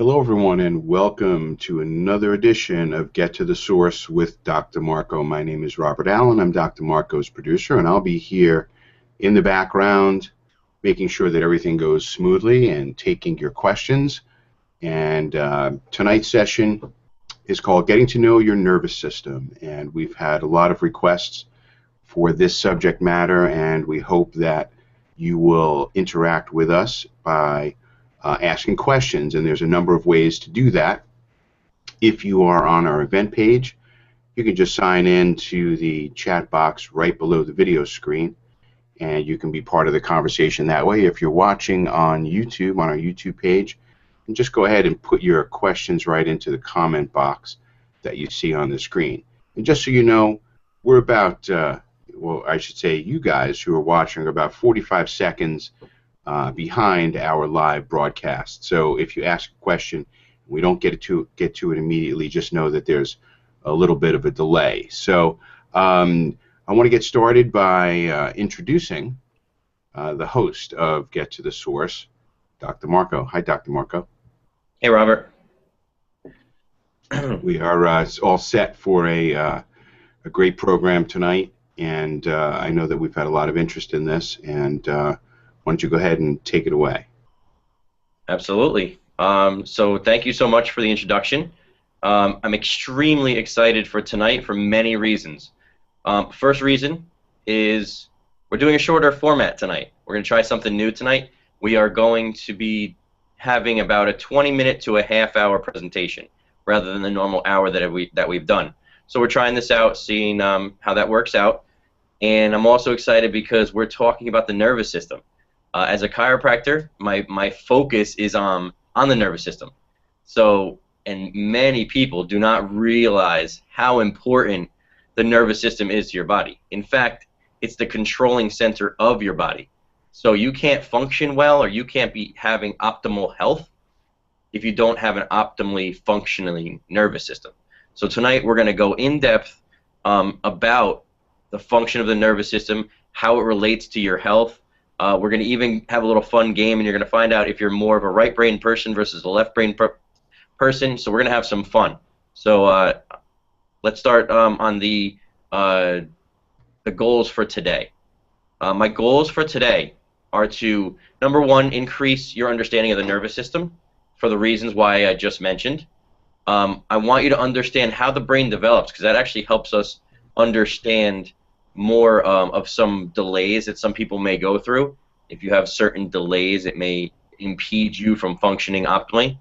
Hello, everyone, and welcome to another edition of Get to the Source with Dr. Marco. My name is Robert Allen. I'm Dr. Marco's producer, and I'll be here in the background making sure that everything goes smoothly and taking your questions. And tonight's session is called Getting to Know Your Nervous System, and we've had a lot of requests for this subject matter, and we hope that you will interact with us by asking questions, and there's a number of ways to do that. If you are on our event page, you can just sign in to the chat box right below the video screen, and you can be part of the conversation that way. If you're watching on YouTube, on our YouTube page, and just go ahead and put your questions right into the comment box that you see on the screen. And just so you know, we're about, well, I should say you guys who are watching are about 45 seconds behind our live broadcast. So if you ask a question, we don't get to it immediately, just know that there's a little bit of a delay. So I want to get started by introducing the host of Get to the Source, Dr. Marco. Hi, Dr. Marco. Hey, Robert. We are all set for a great program tonight, and I know that we've had a lot of interest in this, and why don't you go ahead and take it away? Absolutely. So thank you so much for the introduction. I'm extremely excited for tonight for many reasons. First reason is we're doing a shorter format tonight. We're going to try something new tonight. We are going to be having about a 20-minute to a half-hour presentation rather than the normal hour that we've done. So we're trying this out, seeing how that works out. And I'm also excited because we're talking about the nervous system. As a chiropractor, my focus is on the nervous system. So, and many people do not realize how important the nervous system is to your body. In fact, it's the controlling center of your body. So you can't function well, or you can't be having optimal health if you don't have an optimally functioning nervous system. So tonight we're going to go in depth about the function of the nervous system, how it relates to your health. We're going to even have a little fun game, and you're going to find out if you're more of a right brain person versus a left brain person. So we're going to have some fun. So let's start on the goals for today. My goals for today are to, number one, increase your understanding of the nervous system for the reasons why I just mentioned. I want you to understand how the brain develops, because that actually helps us understand more of some delays that some people may go through. If you have certain delays, it may impede you from functioning optimally.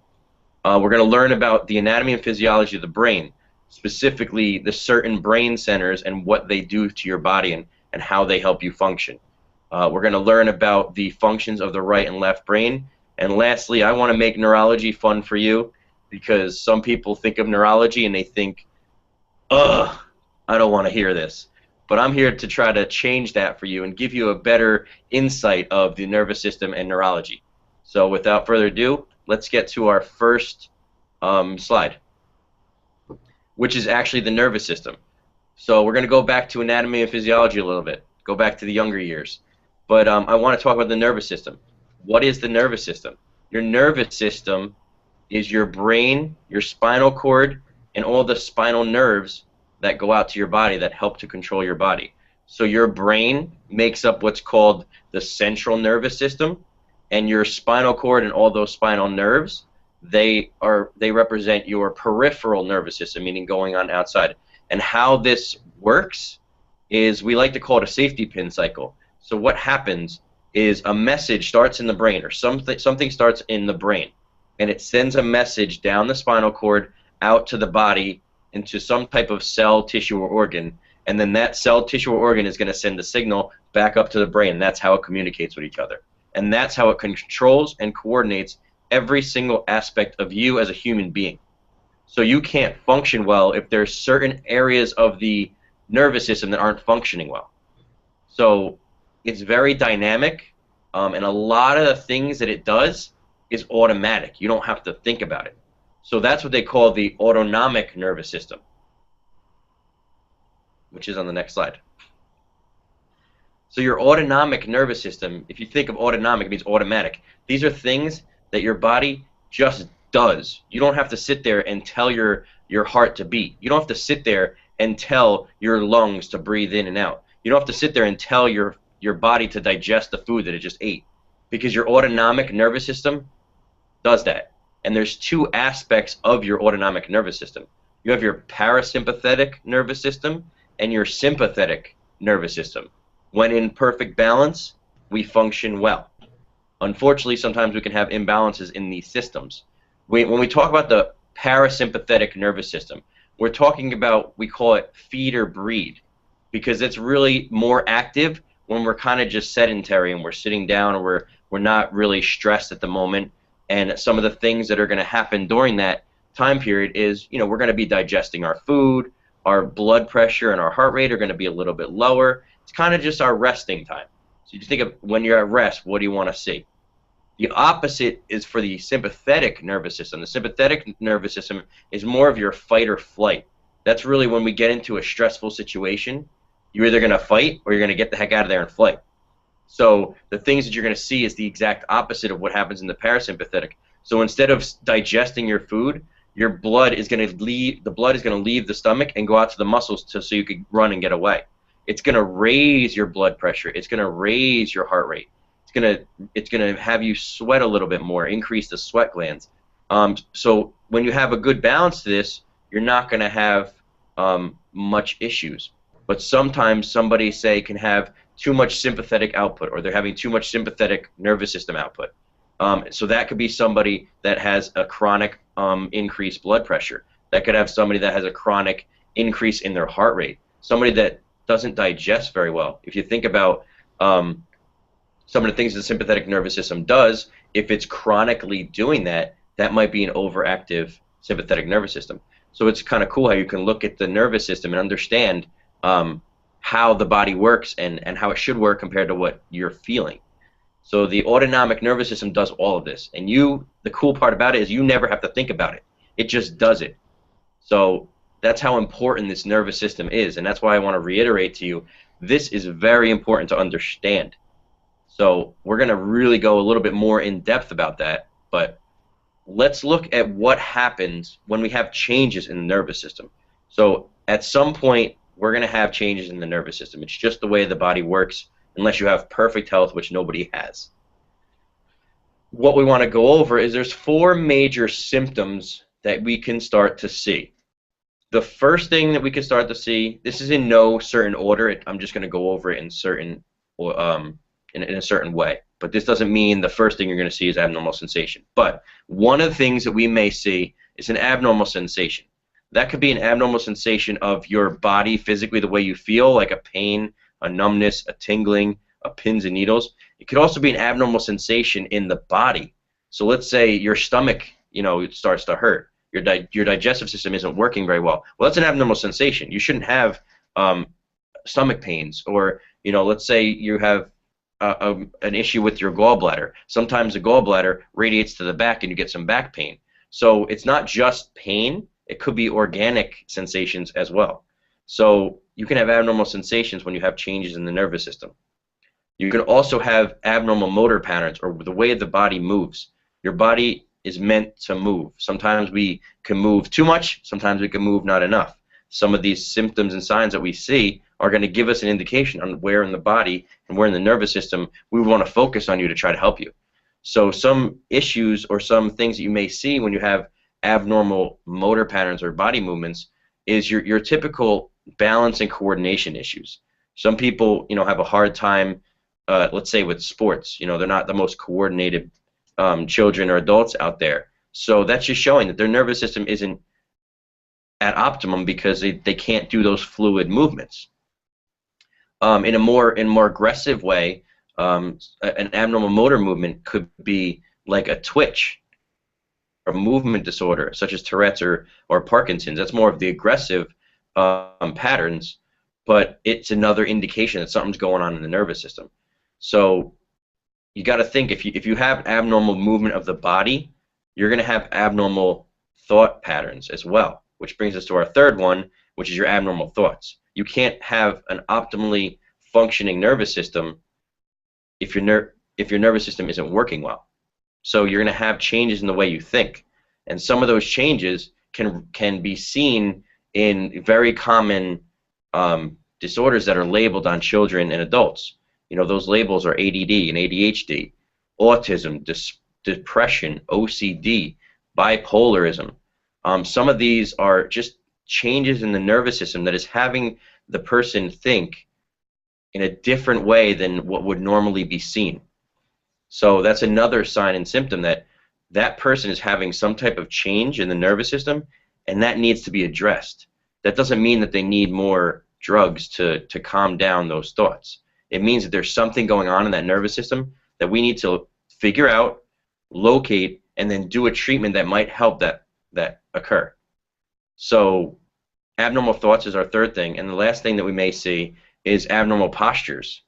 We're going to learn about the anatomy and physiology of the brain, specifically the certain brain centers and what they do to your body and how they help you function. We're going to learn about the functions of the right and left brain. And lastly, I want to make neurology fun for you, because some people think of neurology and they think, ugh, I don't want to hear this. But I'm here to try to change that for you and give you a better insight of the nervous system and neurology. So without further ado, let's get to our first slide, which is actually the nervous system. So we're going to go back to anatomy and physiology a little bit, go back to the younger years. But I want to talk about the nervous system. What is the nervous system? Your nervous system is your brain, your spinal cord, and all the spinal nerves that go out to your body that help to control your body. So your brain makes up what's called the central nervous system, and your spinal cord and all those spinal nerves, they represent your peripheral nervous system, meaning going on outside. And how this works is, we like to call it a safety pin cycle. So what happens is a message starts in the brain, or something starts in the brain, and it sends a message down the spinal cord out to the body into some type of cell, tissue, or organ, and then that cell, tissue, or organ is going to send the signal back up to the brain. That's how it communicates with each other. And that's how it controls and coordinates every single aspect of you as a human being. So you can't function well if there's certain areas of the nervous system that aren't functioning well. So it's very dynamic, and a lot of the things that it does is automatic. You don't have to think about it. So that's what they call the autonomic nervous system, which is on the next slide. So your autonomic nervous system, if you think of autonomic, it means automatic. These are things that your body just does. You don't have to sit there and tell your heart to beat. You don't have to sit there and tell your lungs to breathe in and out. You don't have to sit there and tell your body to digest the food that it just ate, because your autonomic nervous system does that. And there's two aspects of your autonomic nervous system. You have your parasympathetic nervous system and your sympathetic nervous system. When in perfect balance, we function well. Unfortunately, sometimes we can have imbalances in these systems. When we talk about the parasympathetic nervous system, we're talking about, we call it feed or breed, because it's really more active when we're kind of just sedentary and we're sitting down, or we're not really stressed at the moment. And some of the things that are going to happen during that time period is, we're going to be digesting our food, our blood pressure and our heart rate are going to be a little bit lower. It's kind of just our resting time. So you think of when you're at rest, what do you want to see? The opposite is for the sympathetic nervous system. The sympathetic nervous system is more of your fight or flight. That's really when we get into a stressful situation, you're either going to fight or you're going to get the heck out of there and flight. So the things that you're going to see is the exact opposite of what happens in the parasympathetic. So instead of digesting your food, your blood is going to leave the stomach and go out to the muscles so you can run and get away. It's going to raise your blood pressure. It's going to raise your heart rate. It's gonna have you sweat a little bit more, increase the sweat glands. So when you have a good balance to this, you're not gonna have much issues. But sometimes somebody, say, can have too much sympathetic output, or they're having too much sympathetic nervous system output. So that could be somebody that has a chronic increased blood pressure. That could have somebody that has a chronic increase in their heart rate. Somebody that doesn't digest very well. If you think about some of the things the sympathetic nervous system does, if it's chronically doing that, that might be an overactive sympathetic nervous system. So it's kind of cool how you can look at the nervous system and understand how the body works and how it should work compared to what you're feeling. So the autonomic nervous system does all of this. And the cool part about it is you never have to think about it. It just does it. So that's how important this nervous system is. And that's why I want to reiterate to you, this is very important to understand. So we're going to really go a little bit more in depth about that, but let's look at what happens when we have changes in the nervous system. So at some point, we're going to have changes in the nervous system. It's just the way the body works, unless you have perfect health, which nobody has. What we want to go over is there's 4 major symptoms that we can start to see. The first thing that we can start to see, this is in no certain order. I'm just going to go over it in a certain way. But this doesn't mean the first thing you're going to see is abnormal sensation. But one of the things that we may see is an abnormal sensation. That could be an abnormal sensation of your body physically, the way you feel, like a pain, a numbness, a tingling, a pins and needles. It could also be an abnormal sensation in the body. So let's say your stomach, it starts to hurt. Your digestive system isn't working very well. Well, that's an abnormal sensation. You shouldn't have stomach pains. Or, let's say you have an issue with your gallbladder. Sometimes the gallbladder radiates to the back and you get some back pain. So it's not just pain, it could be organic sensations as well. So you can have abnormal sensations when you have changes in the nervous system. You can also have abnormal motor patterns, or the way the body moves. Your body is meant to move. Sometimes we can move too much, sometimes we can move not enough. Some of these symptoms and signs that we see are going to give us an indication on where in the body and where in the nervous system we want to focus on you to try to help you. So some issues or some things that you may see when you have abnormal motor patterns or body movements is your typical balance and coordination issues. Some people, have a hard time, let's say with sports. They're not the most coordinated children or adults out there. So that's just showing that their nervous system isn't at optimum because they can't do those fluid movements. In a more aggressive way, an abnormal motor movement could be like a twitch, a movement disorder such as Tourette's or Parkinson's. That's more of the aggressive patterns, but it's another indication that something's going on in the nervous system. So you got to think, if you have abnormal movement of the body, you're going to have abnormal thought patterns as well, which brings us to our third one, which is your abnormal thoughts. You can't have an optimally functioning nervous system if your nervous system isn't working well. So you're going to have changes in the way you think. And some of those changes can be seen in very common disorders that are labeled on children and adults. You know, those labels are ADD and ADHD, autism, depression, OCD, bipolarism. Some of these are just changes in the nervous system that is having the person think in a different way than what would normally be seen. So that's another sign and symptom that that person is having some type of change in the nervous system, and that needs to be addressed. That doesn't mean that they need more drugs to calm down those thoughts. It means that there's something going on in that nervous system that we need to figure out, locate, and then do a treatment that might help that occur. So abnormal thoughts is our third thing, and the last thing that we may see is abnormal postures.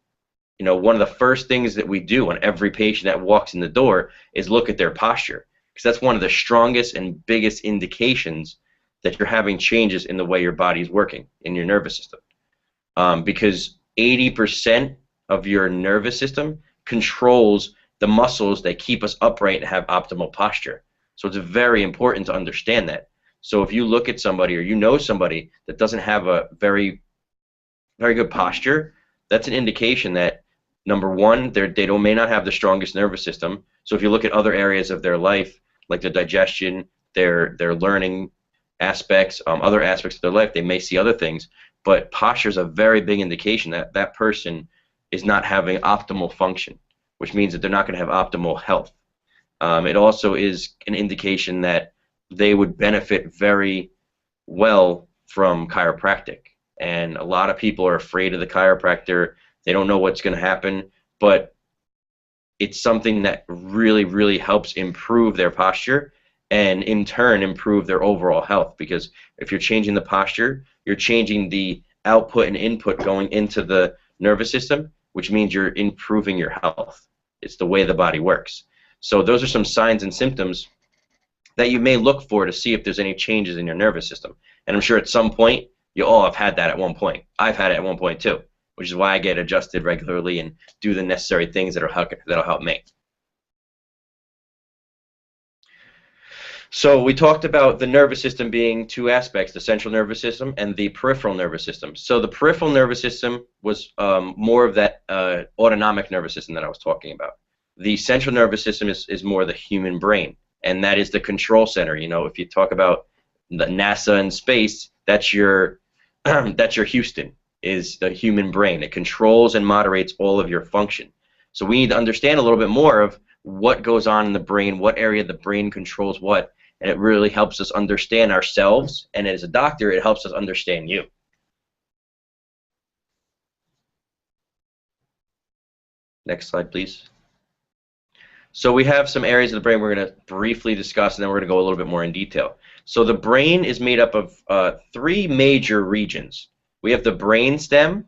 You know, one of the first things that we do on every patient that walks in the door is look at their posture, because that's one of the strongest and biggest indications that you're having changes in the way your body's working, in your nervous system. Because 80% of your nervous system controls the muscles that keep us upright and have optimal posture. So it's very important to understand that. So if you look at somebody or you know somebody that doesn't have a very good posture, that's an indication that, number one, they may not have the strongest nervous system. So if you look at other areas of their life, like their digestion, their learning aspects, other aspects of their life, they may see other things. But posture is a very big indication that that person is not having optimal function, which means that they're not going to have optimal health. It also is an indication that they would benefit very well from chiropractic. And a lot of people are afraid of the chiropractor. They don't know what's going to happen, but it's something that really, really helps improve their posture and in turn improve their overall health, because if you're changing the posture, you're changing the output and input going into the nervous system, which means you're improving your health. It's the way the body works. So those are some signs and symptoms that you may look for to see if there's any changes in your nervous system. And I'm sure at some point you all have had that at one point. I've had it at one point too, which is why I get adjusted regularly and do the necessary things that'll help me. So we talked about the nervous system being two aspects, the central nervous system and the peripheral nervous system. So the peripheral nervous system was more of that autonomic nervous system that I was talking about. The central nervous system is more the human brain, and that is the control center. You know, if you talk about the NASA and space, that's your that's your Houston, is the human brain. It controls and moderates all of your function. So we need to understand a little bit more of what goes on in the brain, what area of the brain controls what, and it really helps us understand ourselves, and as a doctor, it helps us understand you. Next slide, please. So we have some areas of the brain we're going to briefly discuss, and then we're going to go a little bit more in detail. So the brain is made up of three major regions. We have the brain stem,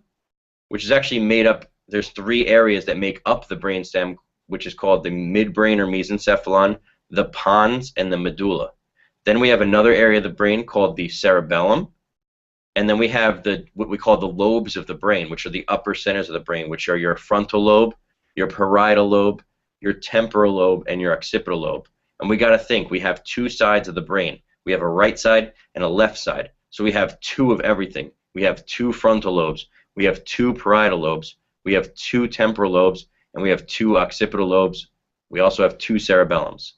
which is actually made up, there's three areas that make up the brain stem, which is called the midbrain or mesencephalon, the pons, and the medulla. Then we have another area of the brain called the cerebellum, and then we have what we call the lobes of the brain, which are the upper centers of the brain, which are your frontal lobe, your parietal lobe, your temporal lobe, and your occipital lobe. And we got to think, we have two sides of the brain. We have a right side and a left side. So we have two of everything. We have two frontal lobes, we have two parietal lobes, we have two temporal lobes, and we have two occipital lobes. We also have two cerebellums.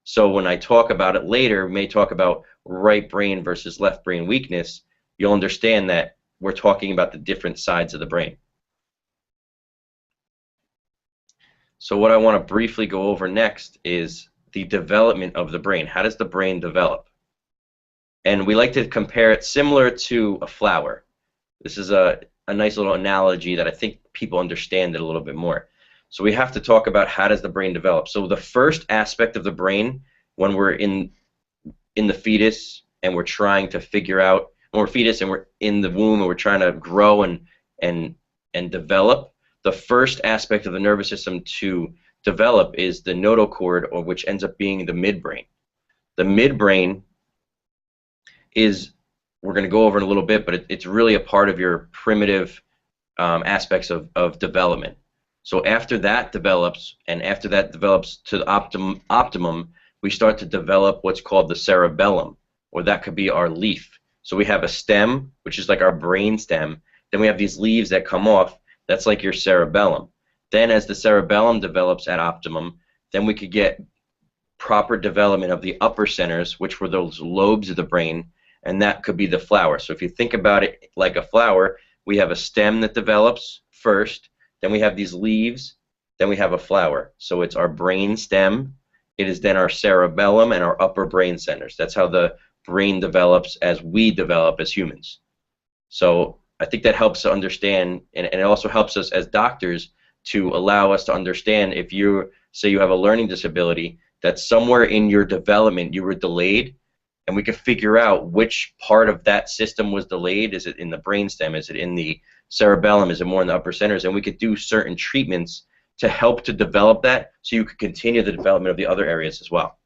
So when I talk about it later, we may talk about right brain versus left brain weakness. You'll understand that we're talking about the different sides of the brain. So what I want to briefly go over next is the development of the brain. How does the brain develop? And we like to compare it similar to a flower. This is a nice little analogy that I think people understand it a little bit more. So we have to talk about how does the brain develop. So the first aspect of the brain, when we're in the fetus and we're trying to figure out, when we're fetus and we're in the womb and we're trying to grow and develop, the first aspect of the nervous system to develop is the nodal cord, or which ends up being the midbrain. The midbrain is, we're going to go over in a little bit, but it's really a part of your primitive aspects of development. So after that develops, and after that develops to the optimum, we start to develop what's called the cerebellum, or that could be our leaf. So we have a stem, which is like our brain stem. Then we have these leaves that come off. That's like your cerebellum. Then as the cerebellum develops at optimum, then we could get proper development of the upper centers, which were those lobes of the brain, and that could be the flower. So if you think about it like a flower, we have a stem that develops first, then we have these leaves, then we have a flower. So it's our brain stem, it is then our cerebellum and our upper brain centers. That's how the brain develops as we develop as humans. So I think that helps to understand, and it also helps us as doctors to allow us to understand if you say you have a learning disability, that somewhere in your development you were delayed, and we can figure out which part of that system was delayed. Is it in the brainstem? Is it in the cerebellum? Is it more in the upper centers? And we could do certain treatments to help to develop that so you could continue the development of the other areas as well.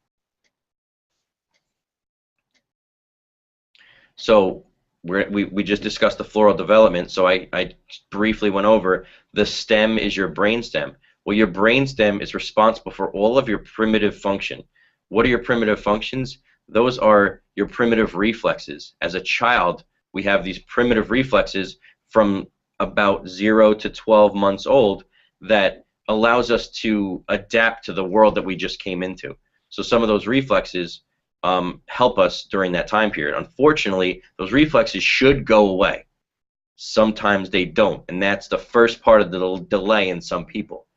So we just discussed the floral development, so I briefly went over the stem is your brainstem. Well, your brainstem is responsible for all of your primitive function. What are your primitive functions? Those are your primitive reflexes. As a child, we have these primitive reflexes from about 0 to 12 months old that allows us to adapt to the world that we just came into. So some of those reflexes help us during that time period. Unfortunately, those reflexes should go away. Sometimes they don't, and that's the first part of the delay in some people,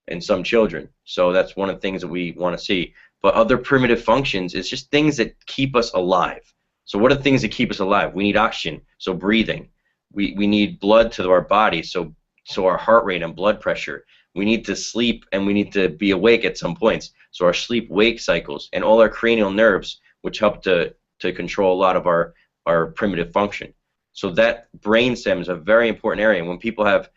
in some children. So that's one of the things that we want to see. But other primitive functions is just things that keep us alive. So what are the things that keep us alive? We need oxygen, so breathing. We need blood to our body, so our heart rate and blood pressure. We need to sleep, and we need to be awake at some points. So our sleep-wake cycles and all our cranial nerves, which help to control a lot of our primitive function. So that brainstem is a very important area. And when people have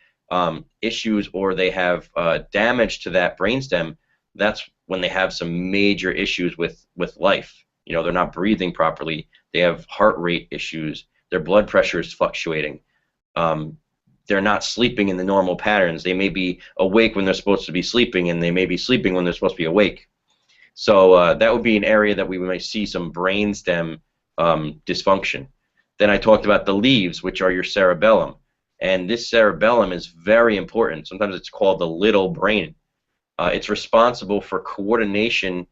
issues or they have damage to that brainstem, that's when they have some major issues with life. You know, they're not breathing properly. They have heart rate issues. Their blood pressure is fluctuating. They're not sleeping in the normal patterns. They may be awake when they're supposed to be sleeping, and they may be sleeping when they're supposed to be awake. So that would be an area that we might see some brainstem dysfunction. Then I talked about the leaves, which are your cerebellum. And this cerebellum is very important. Sometimes it's called the little brain. It's responsible for coordination,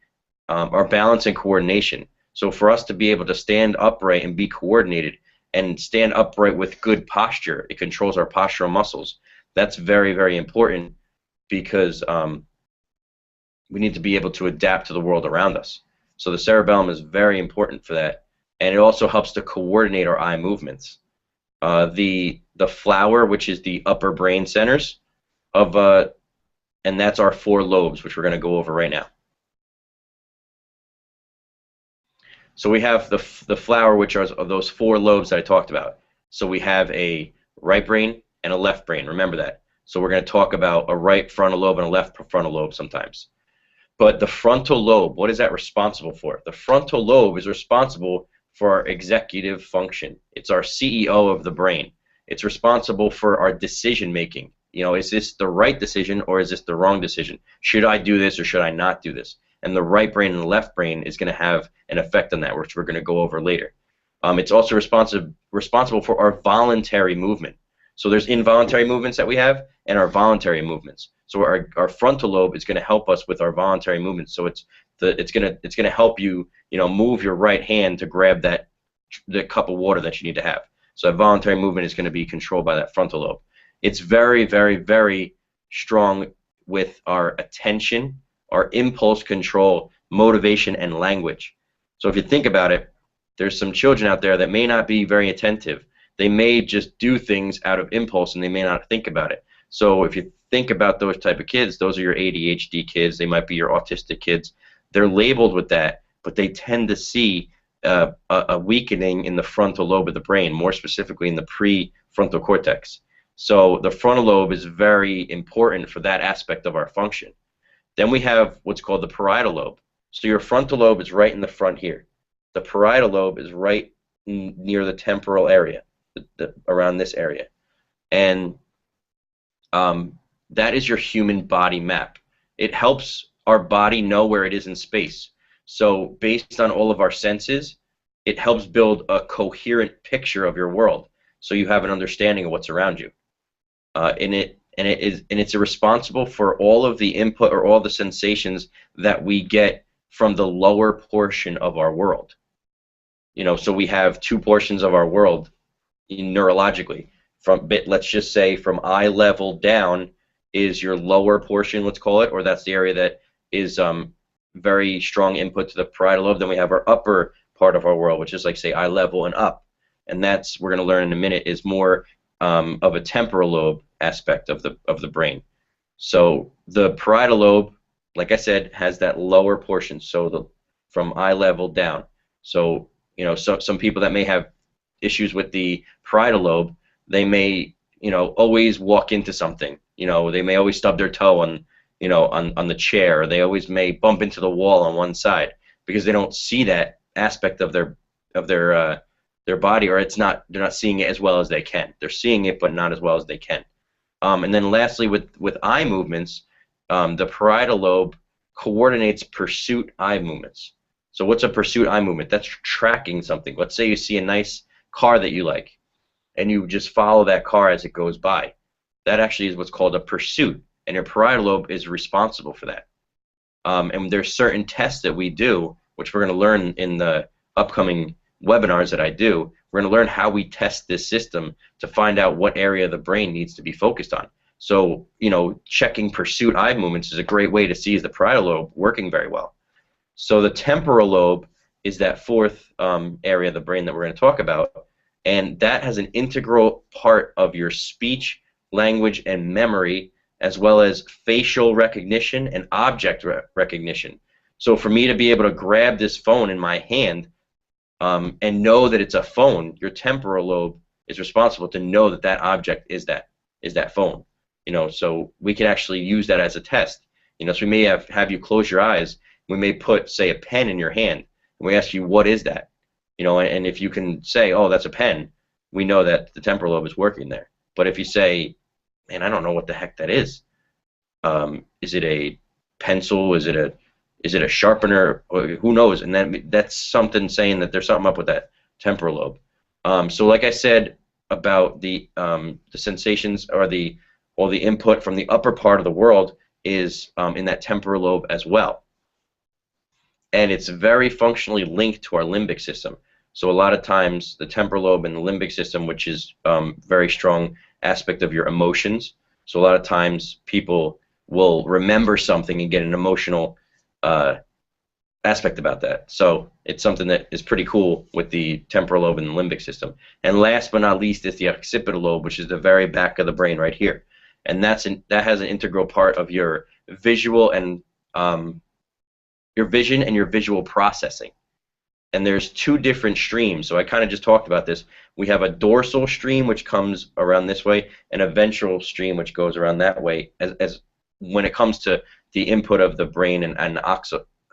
or balance and coordination. So for us to be able to stand upright and be coordinated, and stand upright with good posture, it controls our postural muscles. That's very, very important because we need to be able to adapt to the world around us. So the cerebellum is very important for that, and it also helps to coordinate our eye movements. The flower, which is the upper brain centers of, and that's our 4 lobes, which we're going to go over right now. So we have the flower, which are those 4 lobes that I talked about. So we have a right brain and a left brain. Remember that. So we're going to talk about a right frontal lobe and a left frontal lobe sometimes. But the frontal lobe, what is that responsible for? The frontal lobe is responsible for our executive function. It's our CEO of the brain. It's responsible for our decision making. You know, is this the right decision or is this the wrong decision? Should I do this or should I not do this? And the right brain and the left brain is going to have an effect on that, which we're going to go over later. It's also responsible for our voluntary movement. So there's involuntary movements that we have and our voluntary movements. So our frontal lobe is going to help us with our voluntary movements. So it's going to help you, you know, move your right hand to grab the cup of water that you need to have. So that voluntary movement is going to be controlled by that frontal lobe. It's very, very, very strong with our attention, our impulse control, motivation, and language. So if you think about it, there's some children out there that may not be very attentive. They may just do things out of impulse and they may not think about it. So if you think about those type of kids, those are your ADHD kids, they might be your autistic kids. They're labeled with that, but they tend to see a weakening in the frontal lobe of the brain, more specifically in the prefrontal cortex. So the frontal lobe is very important for that aspect of our function. Then we have what's called the parietal lobe. So your frontal lobe is right in the front here. The parietal lobe is right near the temporal area, around this area. And that is your human body map. It helps our body know where it is in space. So based on all of our senses, it helps build a coherent picture of your world, so you have an understanding of what's around you. It's responsible for all of the input or all the sensations that we get from the lower portion of our world. So we have two portions of our world neurologically. Let's just say from eye level down is your lower portion, let's call it, or that's the area that is very strong input to the parietal lobe. Then we have our upper part of our world, which is like say eye level and up, and that's we're going to learn in a minute is more of a temporal lobe aspect of the brain. So the parietal lobe, like I said, has that lower portion, so from eye level down. So some people that may have issues with the parietal lobe, they may always walk into something. They may always stub their toe on the chair. They always may bump into the wall on one side because they don't see that aspect of their body, or they're not seeing it as well as they can. They're seeing it, but not as well as they can. And then lastly, with eye movements, the parietal lobe coordinates pursuit eye movements. So what's a pursuit eye movement? That's tracking something. Let's say you see a nice car that you like, and you just follow that car as it goes by. That actually is what's called a pursuit, and your parietal lobe is responsible for that. And there's certain tests that we do, which we're going to learn in the upcoming webinars that I do. We're going to learn how we test this system to find out what area of the brain needs to be focused on. So, checking pursuit eye movements is a great way to see is the parietal lobe working very well. So the temporal lobe is that fourth area of the brain that we're going to talk about, and that has an integral part of your speech, language, and memory, as well as facial recognition and object recognition. So for me to be able to grab this phone in my hand and know that it's a phone, your temporal lobe is responsible to know that that object is that phone. So we can actually use that as a test. So we may have you close your eyes. We may put, say, a pen in your hand, and we ask you, what is that? And if you can say, oh, that's a pen, we know that the temporal lobe is working there. But if you say, man, I don't know what the heck that is. Is it a pencil? Is it a sharpener? Or who knows? And that's something saying that there's something up with that temporal lobe. So like I said about the sensations or the input from the upper part of the world is in that temporal lobe as well. And it's very functionally linked to our limbic system. So a lot of times the temporal lobe and the limbic system, which is very strong aspect of your emotions. So a lot of times people will remember something and get an emotional aspect about that. So it's something that is pretty cool with the temporal lobe and the limbic system. And last but not least is the occipital lobe, which is the very back of the brain right here. And that has an integral part of your visual and your vision and your visual processing. And there's two different streams. So I kind of just talked about this. We have a dorsal stream which comes around this way, and a ventral stream which goes around that way. As when it comes to the input of the brain and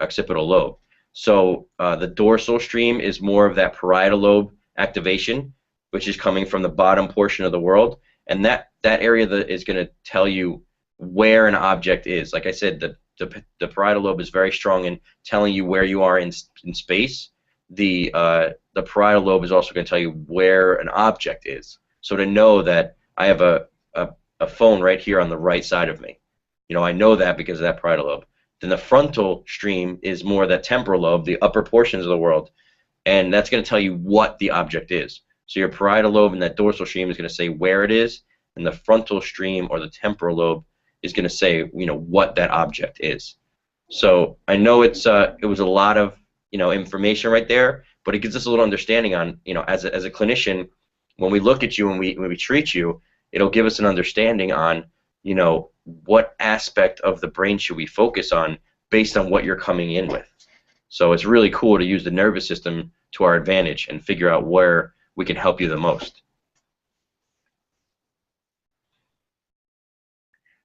occipital lobe. So the dorsal stream is more of that parietal lobe activation, which is coming from the bottom portion of the world, and that area is going to tell you where an object is. Like I said, the parietal lobe is very strong in telling you where you are in space. The parietal lobe is also going to tell you where an object is. So to know that I have a phone right here on the right side of me, I know that because of that parietal lobe. Then the frontal stream is more that temporal lobe, the upper portions of the world, and that's going to tell you what the object is. So your parietal lobe and that dorsal stream is going to say where it is, and the frontal stream or the temporal lobe is going to say what that object is. So I know it was a lot of information right there, but it gives us a little understanding on as a clinician, when we look at you and when we treat you, it'll give us an understanding on what aspect of the brain should we focus on based on what you're coming in with. So it's really cool to use the nervous system to our advantage and figure out where we can help you the most.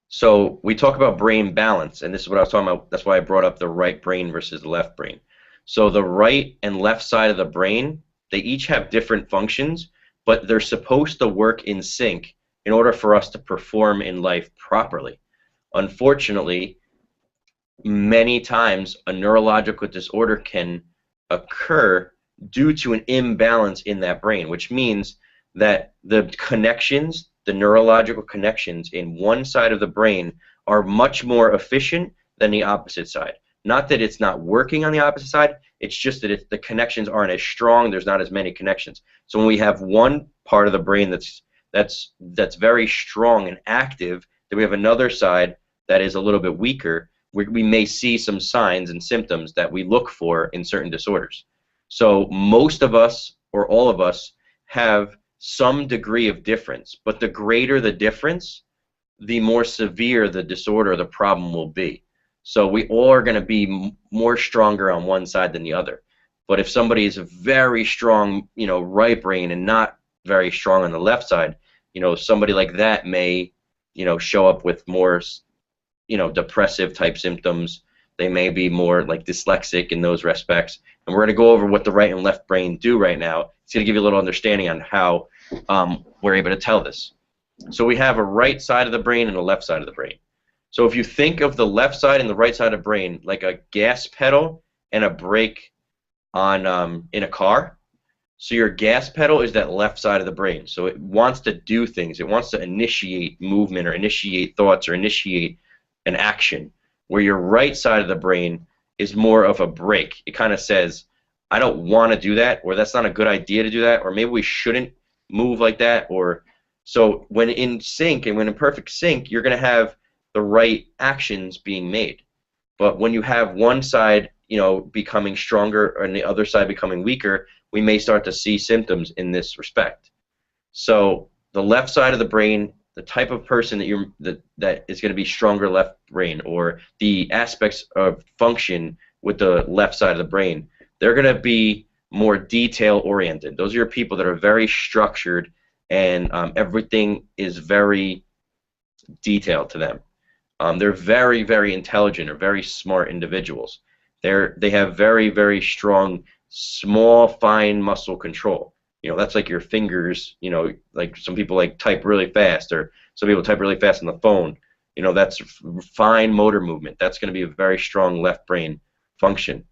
So we talk about brain balance, and this is what I was talking about. That's why I brought up the right brain versus the left brain. So the right and left side of the brain, they each have different functions, but they're supposed to work in sync in order for us to perform in life properly. Unfortunately, many times a neurological disorder can occur due to an imbalance in that brain, which means that the connections, the neurological connections in one side of the brain are much more efficient than the opposite side. Not that it's not working on the opposite side, it's just that the connections aren't as strong, there's not as many connections. So when we have one part of the brain that's very strong and active, then we have another side that is a little bit weaker, we may see some signs and symptoms that we look for in certain disorders. So most of us, or all of us, have some degree of difference, but the greater the difference, the more severe the disorder or the problem will be. So we all are going to be more stronger on one side than the other. But if somebody is a very strong, right brain and not very strong on the left side, somebody like that may, show up with more, depressive type symptoms. They may be more like dyslexic in those respects. And we're going to go over what the right and left brain do right now. It's going to give you a little understanding on how we're able to tell this. So we have a right side of the brain and a left side of the brain. So if you think of the left side and the right side of the brain like a gas pedal and a brake on in a car, so your gas pedal is that left side of the brain. So it wants to do things. It wants to initiate movement or initiate thoughts or initiate an action, where your right side of the brain is more of a brake. It kind of says, I don't want to do that, or that's not a good idea to do that, or maybe we shouldn't move like that. Or so when in sync and when in perfect sync, you're going to have the right actions being made. But when you have one side, becoming stronger and the other side becoming weaker, we may start to see symptoms in this respect. So the left side of the brain, the type of person that is going to be stronger left brain, or the aspects of function with the left side of the brain, they're going to be more detail oriented. Those are your people that are very structured, and everything is very detailed to them. They're very, very intelligent or very smart individuals. They have very, very strong, small, fine muscle control. That's like your fingers. Like some people type really fast, or some people type really fast on the phone. That's fine motor movement. That's going to be a very strong left brain function.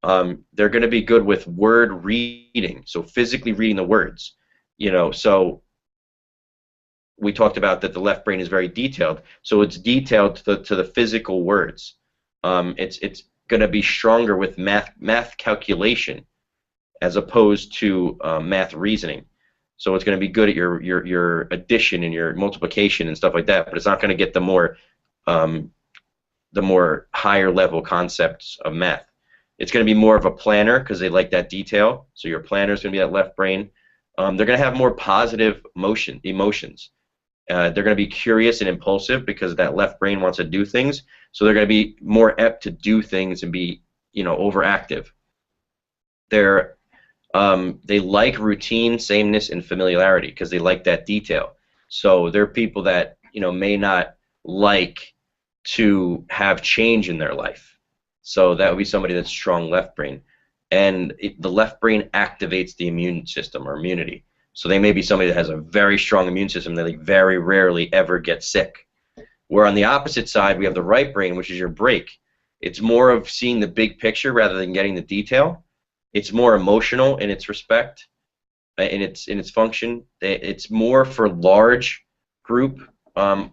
They're going to be good with word reading, so physically reading the words. So we talked about that the left brain is very detailed, so it's detailed to the physical words. It's going to be stronger with math calculation as opposed to math reasoning. So it's going to be good at your addition and your multiplication and stuff like that, but it's not going to get the more higher level concepts of math. It's going to be more of a planner because they like that detail. So your planner is going to be that left brain. They're going to have more positive emotions. They're going to be curious and impulsive because that left brain wants to do things. So they're going to be more apt to do things and be, overactive. They like routine, sameness, and familiarity because they like that detail. So they're people that may not like to have change in their life. So that would be somebody that's strong left brain. And the left brain activates the immune system or immunity. So they may be somebody that has a very strong immune system that they very rarely ever get sick. Where on the opposite side, we have the right brain, which is your brake. It's more of seeing the big picture rather than getting the detail. It's more emotional in its respect, in its function. It's more for large group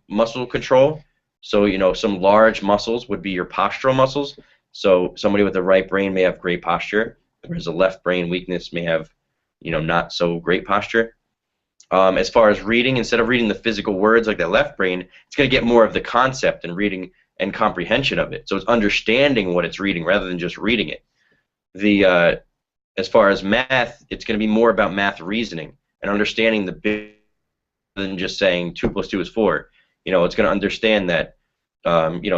muscle control. So some large muscles would be your postural muscles. So somebody with the right brain may have great posture, whereas a left brain weakness may have not so great posture. As far as reading, instead of reading the physical words like that left brain, it's going to get more of the concept and reading and comprehension of it. So it's understanding what it's reading rather than just reading it. As far as math, it's going to be more about math reasoning and understanding the big than just saying 2 + 2 is 4. It's going to understand that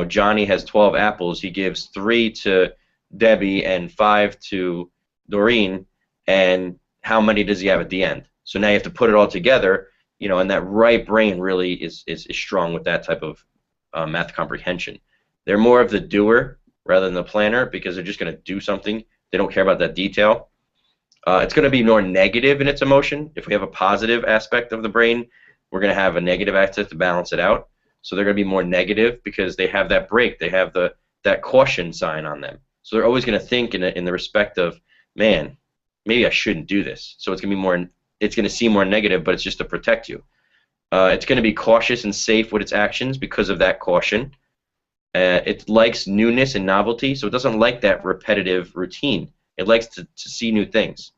Johnny has 12 apples. He gives 3 to Debbie and 5 to Doreen, and how many does he have at the end? So now you have to put it all together, and that right brain really is strong with that type of math comprehension. They're more of the doer rather than the planner because they're just going to do something. They don't care about that detail. It's going to be more negative in its emotion. If we have a positive aspect of the brain, we're going to have a negative aspect to balance it out. So they're going to be more negative because they have that break. They have the that caution sign on them. So they're always going to think in the respect of, man, maybe I shouldn't do this. So it's going to be more, it's going to seem more negative, but it's just to protect you. It's going to be cautious and safe with its actions because of that caution. It likes newness and novelty, so it doesn't like that repetitive routine. It likes to see new things.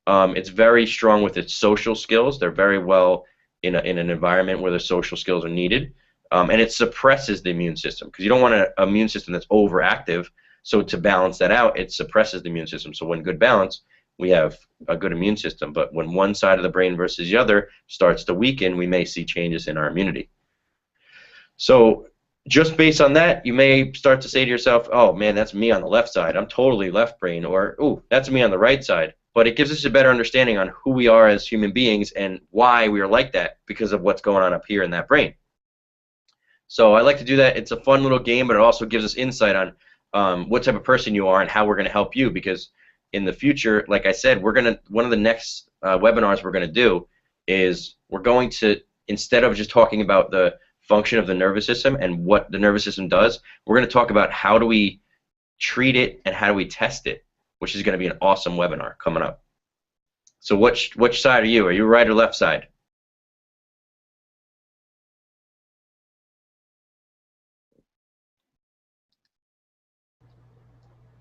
It's very strong with its social skills. They're very well in an environment where the social skills are needed. And it suppresses the immune system because you don't want an immune system that's overactive. So to balance that out, it suppresses the immune system. So when good balance, we have a good immune system. But when one side of the brain versus the other starts to weaken, we may see changes in our immunity. So just based on that, you may start to say to yourself, oh man, that's me on the left side. I'm totally left brain. Or, ooh, that's me on the right side. But it gives us a better understanding on who we are as human beings and why we are like that because of what's going on up here in that brain. So I like to do that. It's a fun little game, but it also gives us insight on what type of person you are and how we're going to help you. Because in the future, like I said, one of the next webinars we're going to do is we're going to, instead of just talking about the function of the nervous system and what the nervous system does, we're going to talk about how do we treat it and how do we test it, which is going to be an awesome webinar coming up. So which side are you? Are you right or left side?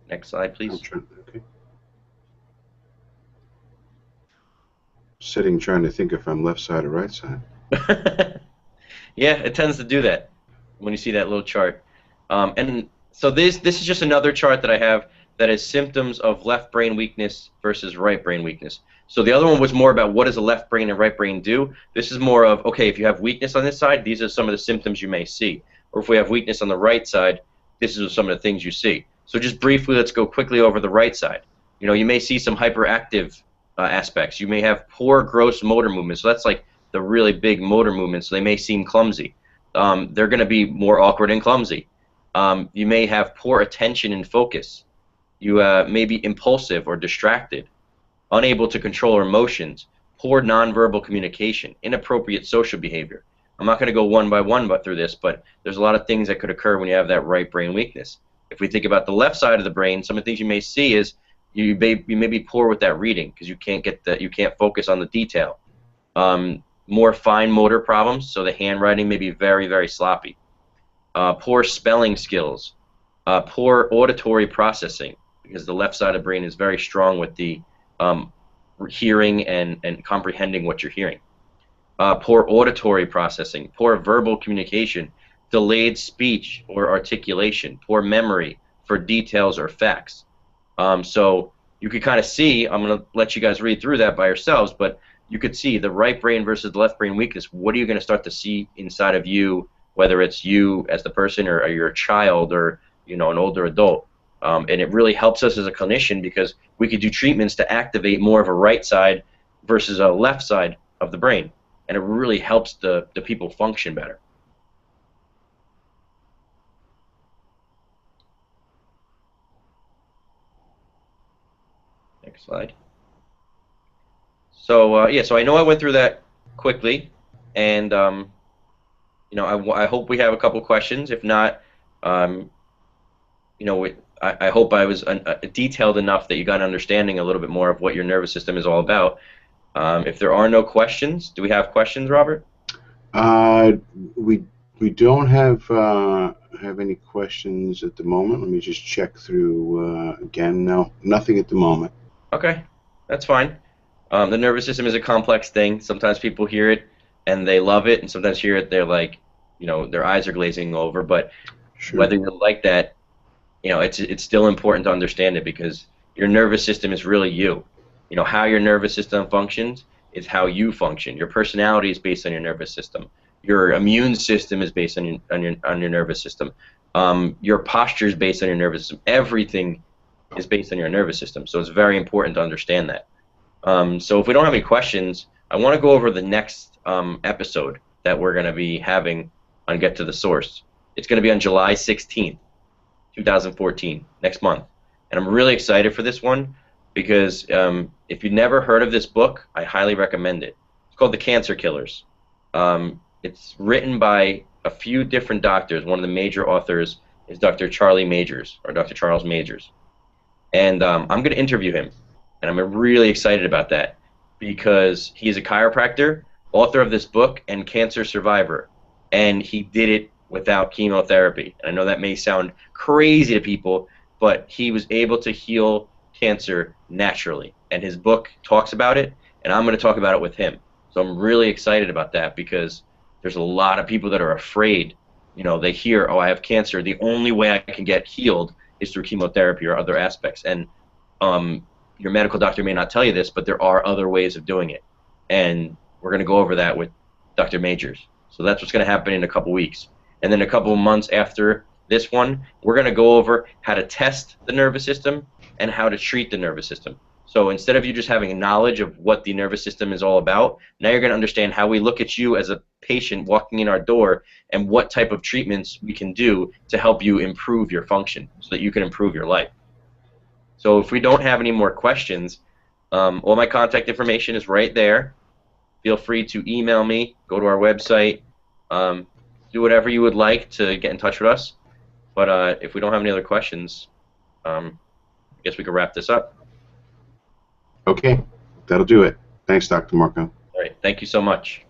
Next slide, please. Okay. Sitting, trying to think if I'm left side or right side. Yeah, it tends to do that when you see that little chart. And so this is just another chart that I have that is symptoms of left brain weakness versus right brain weakness. So the other one was more about what does a left brain and right brain do. This is more of, okay, if you have weakness on this side, these are some of the symptoms you may see. Or if we have weakness on the right side, this is some of the things you see. So just briefly, let's go quickly over the right side. You know, you may see some hyperactive aspects. You may have poor gross motor movements. So that's like the really big motor movements. So they may seem clumsy. They're going to be more awkward and clumsy. You may have poor attention and focus. You may be impulsive or distracted, unable to control our emotions, poor nonverbal communication, inappropriate social behavior. I'm not going to go one by one through this, but there's a lot of things that could occur when you have that right brain weakness. If we think about the left side of the brain, some of the things you may see is you may be poor with that reading because you can't focus on the detail. More fine motor problems, so the handwriting may be very, very sloppy. Poor spelling skills, poor auditory processing, because the left side of the brain is very strong with the hearing and comprehending what you're hearing. Poor auditory processing, poor verbal communication, delayed speech or articulation, poor memory for details or facts. So you could kind of see, I'm going to let you guys read through that by yourselves, but you could see the right brain versus the left brain weakness. What are you going to start to see inside of you, whether it's you as the person or you're a child or an older adult? And it really helps us as a clinician because we could do treatments to activate more of a right side versus a left side of the brain. And it really helps the people function better. Next slide. So yeah, so I know I went through that quickly, and I hope we have a couple questions. If not, I hope I was detailed enough that you got an understanding a little bit more of what your nervous system is all about. If there are no questions, do we have questions, Robert? We don't have any questions at the moment. Let me just check through again. No, nothing at the moment. Okay, that's fine. The nervous system is a complex thing. Sometimes people hear it and they love it, and sometimes hear it, they're like, their eyes are glazing over. But Sure. Whether you're like that, it's still important to understand it because your nervous system is really you. How your nervous system functions is how you function. Your personality is based on your nervous system. Your immune system is based on your nervous system. Your posture is based on your nervous system. Everything is based on your nervous system. So it's very important to understand that. So if we don't have any questions, I want to go over the next episode that we're going to be having on Get to the Source. It's going to be on July 16th, 2014, next month. And I'm really excited for this one because if you've never heard of this book, I highly recommend it. It's called The Cancer Killers. It's written by a few different doctors. One of the major authors is Dr. Charlie Majors, or Dr. Charles Majors. And I'm going to interview him. And I'm really excited about that because he's a chiropractor, author of this book, and cancer survivor. And he did it without chemotherapy. And I know that may sound crazy to people, but he was able to heal cancer naturally. And his book talks about it, and I'm going to talk about it with him. So I'm really excited about that because there's a lot of people that are afraid. You know, they hear, oh, I have cancer. The only way I can get healed is through chemotherapy or other aspects. And your medical doctor may not tell you this, but there are other ways of doing it. And we're going to go over that with Dr. Majors. So that's what's going to happen in a couple weeks. And then a couple of months after this one, we're going to go over how to test the nervous system and how to treat the nervous system. So instead of you just having knowledge of what the nervous system is all about, now you're going to understand how we look at you as a patient walking in our door and what type of treatments we can do to help you improve your function so that you can improve your life. So if we don't have any more questions, all my contact information is right there. Feel free to email me, go to our website, do whatever you would like to get in touch with us. But if we don't have any other questions, I guess we could wrap this up. Okay, that'll do it. Thanks, Dr. Marco. All right, thank you so much.